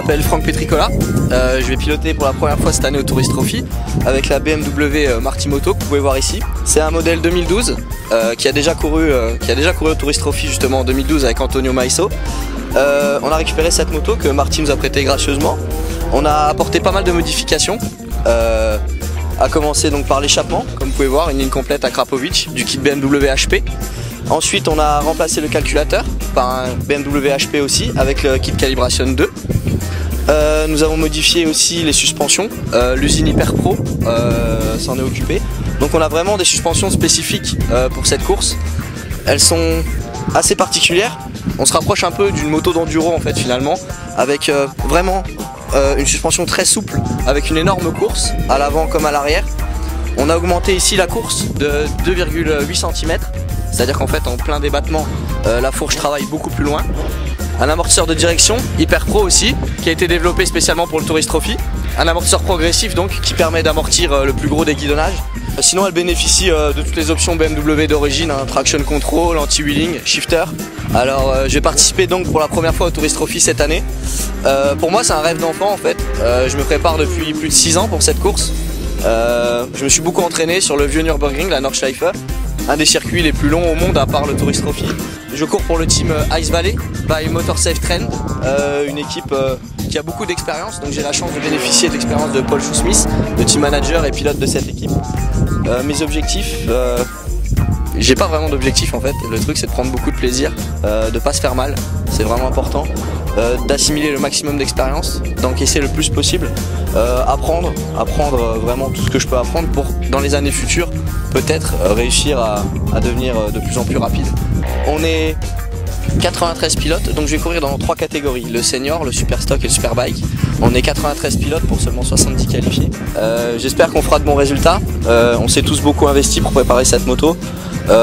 m'appelle Franck Petricola, je vais piloter pour la première fois cette année au Tourist Trophy avec la BMW Marti Moto que vous pouvez voir ici. C'est un modèle 2012 qui a déjà couru au Tourist Trophy justement en 2012 avec Antonio Maiso. On a récupéré cette moto que Marti nous a prêtée gracieusement. On a apporté pas mal de modifications, à commencer donc par l'échappement, comme vous pouvez voir, une ligne complète à Krapovic du kit BMW HP. Ensuite on a remplacé le calculateur par un BMW HP aussi avec le kit Calibration 2. Nous avons modifié aussi les suspensions, l'usine Hyper Pro s'en est occupée. Donc on a vraiment des suspensions spécifiques pour cette course. Elles sont assez particulières, on se rapproche un peu d'une moto d'enduro en fait finalement, avec vraiment une suspension très souple avec une énorme course à l'avant comme à l'arrière. On a augmenté ici la course de 2,8 cm. C'est-à-dire qu'en fait en plein débattement la fourche travaille beaucoup plus loin. Un amortisseur de direction Hyper Pro aussi qui a été développé spécialement pour le Tourist Trophy. Un amortisseur progressif donc qui permet d'amortir le plus gros des guidonnages. Sinon elle bénéficie de toutes les options BMW d'origine, hein, traction control, anti-wheeling, shifter. Alors je vais participer donc pour la première fois au Tourist Trophy cette année. Pour moi c'est un rêve d'enfant en fait. Je me prépare depuis plus de 6 ans pour cette course. Je me suis beaucoup entraîné sur le vieux Nürburgring, la Nordschleife. Un des circuits les plus longs au monde à part le Tourist Trophy. Je cours pour le team Ice Valley by Motorsafe Trend, une équipe qui a beaucoup d'expérience, donc j'ai la chance de bénéficier de l'expérience de Paul Shoesmith, le team manager et pilote de cette équipe. Mes objectifs, j'ai pas vraiment d'objectif en fait, le truc c'est de prendre beaucoup de plaisir, de pas se faire mal, c'est vraiment important, d'assimiler le maximum d'expérience, d'encaisser le plus possible, apprendre vraiment tout ce que je peux apprendre pour dans les années futures peut-être réussir à devenir de plus en plus rapide. On est 93 pilotes, donc je vais courir dans 3 catégories, le senior, le super stock et le super bike. On est 93 pilotes pour seulement 70 qualifiés. J'espère qu'on fera de bons résultats. On s'est tous beaucoup investi pour préparer cette moto.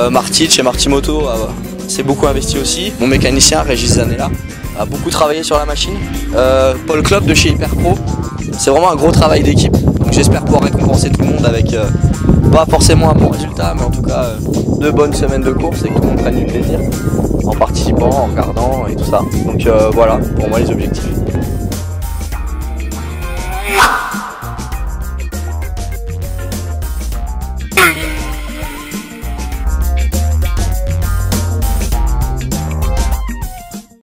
Marti chez Marti Moto s'est beaucoup investi aussi. Mon mécanicien Régis Zanella a beaucoup travaillé sur la machine. Paul Klopp de chez Hyper Pro, c'est vraiment un gros travail d'équipe. Donc j'espère pouvoir récompenser tout le monde avec pas forcément un bon résultat, mais en tout cas de bonnes semaines de course et que tout le monde prenne du plaisir en participant, en regardant et tout ça. Donc voilà pour moi les objectifs.